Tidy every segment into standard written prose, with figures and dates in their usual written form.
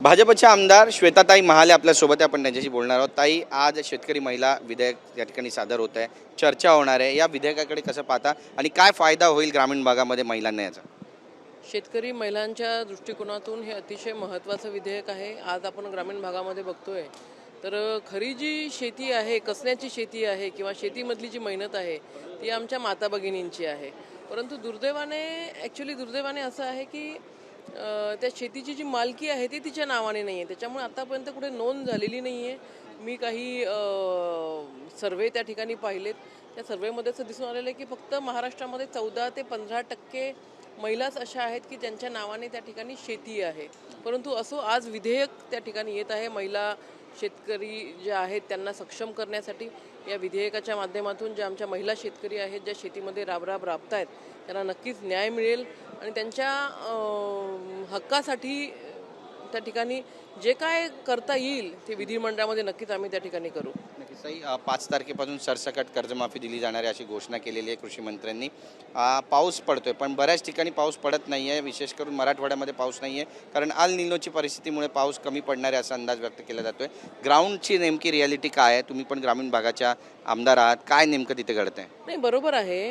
भाजपच्या आमदार श्वेताताई महाले आपल्यासोबत आहे. आपण त्यांच्याशी बोलणार आहोत. ताई, आज शेतकरी महिला विधेयक या ठिकाणी सादर होत आहे, चर्चा होणार आहे. या विधेयकाकडे कसं पाहता आणि काय फायदा होईल ग्रामीण भागामध्ये महिलांना याचा? शेतकरी महिलांच्या दृष्टिकोनातून हे अतिशय महत्त्वाचं विधेयक आहे. आज आपण ग्रामीण भागामध्ये बघतोय तर खरी जी शेती आहे, कसण्याची शेती आहे किंवा शेतीमधली जी मेहनत आहे ती आमच्या माता भगिनींची आहे. परंतु दुर्दैवाने असं आहे की त्या शेतीची जी मालकी आहे ती तिच्या नावाने नाही आहे. त्याच्यामुळे आतापर्यंत कुठे नोंद झालेली नाही आहे. मी काही सर्वे त्या ठिकाणी पाहिलेत. त्या सर्वेमध्ये असं दिसून आलेलं आहे की फक्त महाराष्ट्रामध्ये 14 ते 15% महिलाच अशा आहेत की ज्यांच्या नावाने त्या ठिकाणी शेती आहे. परंतु असो, आज विधेयक त्या ठिकाणी येत आहे. महिला शेतकरी जे आहेत त्यांना सक्षम करण्यासाठी या विधेयकाच्या माध्यमातून ज्या आमच्या महिला शेतकरी आहेत, ज्या शेतीमध्ये राबत आहेत, त्यांना नक्कीच न्याय मिळेल आणि त्यांच्या हक्कासाठी त्या ठिकाणी जे काय करता येईल ते विधिमंडळामध्ये नक्कीच आम्ही त्या ठिकाणी करू. नक्कीच ताई, 5 तारखेपासून सरसकट कर्जमाफी दिली जाणार आहे अशी घोषणा केलेली आहे कृषी मंत्र्यांनी. पाऊस पडतोय पण बऱ्याच ठिकाणी पाऊस पडत नाही आहे. विशेष करून मराठवाड्यामध्ये पाऊस नाही आहे, कारण अल निनोची परिस्थितीमुळे पाऊस कमी पडणार आहे असा अंदाज व्यक्त केला जातोय. ग्राउंडची नेमकी रियालिटी काय आहे? तुम्ही पण ग्रामीण भागाच्या आमदार आहात, काय नेमकं तिथे घडतंय? नाही, बरोबर आहे.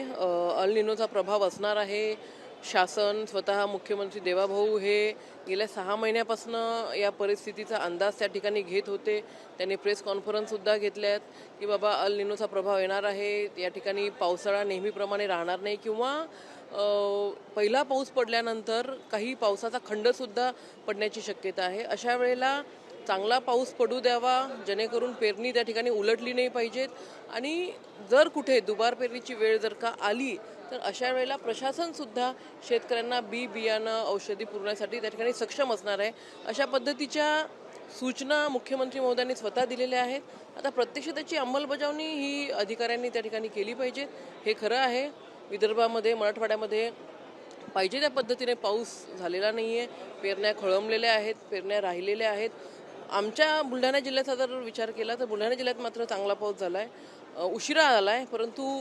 अल निनोचा प्रभाव असणार आहे. शासन, स्वतः मुख्यमंत्री देवाभाऊ हे गेल्या 6 महिन्यापासून या परिस्थितीचा अंदाज त्या ठिकाणी घेत होते. त्यांनी प्रेस कॉन्फरन्ससुद्धा घेतल्या आहेत की बाबा अल निनोचा प्रभाव येणार आहे, या ठिकाणी पावसाळा नेहमीप्रमाणे राहणार नाही किंवा पहिला पाऊस पडल्यानंतर काही पावसाचा खंडसुद्धा पडण्याची शक्यता आहे. अशा वेळेला चांगला पाऊस पडू द्यावा, जेणेकरून पेरणी त्या ठिकाणी उलटली नाही पाहिजेत. आणि जर कुठे दुबार पेरणीची वेळ जर का आली तर अशा वेळेला प्रशासनसुद्धा शेतकऱ्यांना बियाणं औषधी पुरवण्यासाठी त्या ठिकाणी सक्षम असणार आहे. अशा पद्धतीच्या सूचना मुख्यमंत्री महोदयांनी स्वतः दिलेल्या आहेत. आता प्रत्यक्ष त्याची अंमलबजावणी ही अधिकाऱ्यांनी त्या ठिकाणी केली पाहिजे. हे खरं आहे, विदर्भामध्ये, मराठवाड्यामध्ये पाहिजे त्या पद्धतीने पाऊस झालेला नाही आहे. पेरण्या खोळंबलेल्या आहेत, पेरण्या राहिलेल्या आहेत. आमच्या बुलढाणा जिल्ह्याचा जर विचार केला तर बुलढाणा जिल्ह्यात मात्र चांगला पाऊस झाला आहे, उशिरा आला आहे, परंतु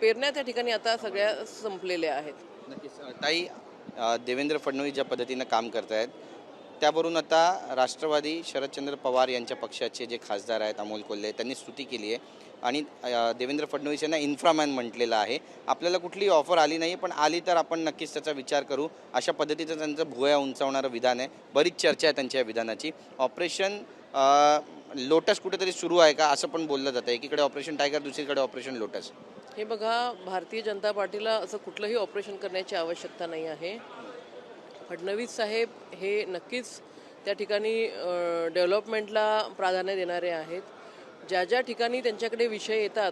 पेरण्या त्या ठिकाणी आता सगळ्या संपलेल्या आहेत. नक्कीच ताई, देवेंद्र फडणवीस ज्या पद्धतीनं काम करत आहेत त्यावरून आता राष्ट्रवादी शरदचंद्र पवार यांच्या पक्षाचे जे खासदार आहेत अमोल कोल्हे, त्यांनी स्तुती केली आहे आणि देवेंद्र फडणवीस यांना इन्फ्रामॅन म्हटलेलं आहे. आपल्याला कुठलीही ऑफर आली नाही, पण आली तर आपण नक्कीच त्याचा विचार करू, अशा पद्धतीचं त्यांचं भुवया उंचावणारं विधान आहे. बरीच चर्चा आहे त्यांच्या विधानाची. ऑपरेशन लोटस कुठेतरी सुरू आहे का असं पण बोललं जातं. एकीकडे ऑपरेशन टायगर, दुसरीकडे ऑपरेशन लोटस. हे बघा, भारतीय जनता पार्टीला असं कुठलंही ऑपरेशन करण्याची आवश्यकता नाही आहे. फडणवीस साहेब हे नक्कीच त्या ठिकाणी डेव्हलपमेंटला प्राधान्य देणारे आहेत. ज्या ज्या ठिकाणी त्यांच्याकडे विषय येतात,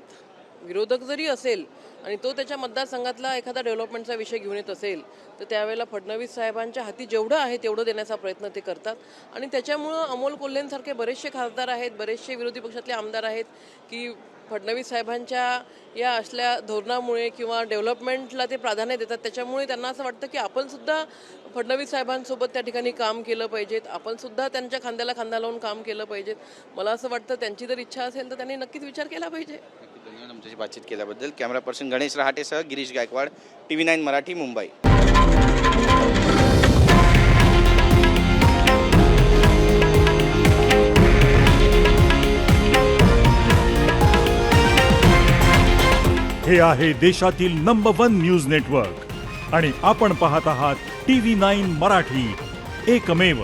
विरोधक जरी असेल आणि तो त्याच्या मतदारसंघातला एखादा डेव्हलपमेंटचा विषय घेऊन येत असेल तर त्यावेळेला फडणवीस साहेबांच्या हाती जेवढं आहे तेवढं देण्याचा प्रयत्न ते करतात. आणि त्याच्यामुळं अमोल कोल्हेंसारखे बरेचसे खासदार आहेत, बरेचसे विरोधी पक्षातले आमदार आहेत की फडणवीस साहेबांच्या या असल्या धोरणामुळे किंवा डेव्हलपमेंटला ते प्राधान्य देतात. त्याच्यामुळे त्यांना असं वाटतं की आपणसुद्धा फडणवीस साहेबांसोबत त्या ठिकाणी काम केलं पाहिजेत, आपणसुद्धा त्यांच्या खांद्याला खांदा लावून काम केलं पाहिजेत. मला असं वाटतं त्यांची जर इच्छा असेल तर त्यांनी नक्कीच विचार केला पाहिजे. धन्यवाद आमच्याशी बातचीत केल्याबद्दल. कॅमेरा पर्सन गणेश रहाटेसह गिरीश गायकवाड, TV9 मराठी, मुंबई. हे आहे देशातील नंबर 1 न्यूज नेटवर्क आणि आपण पाहत आहात TV9 मराठी, एकमेव.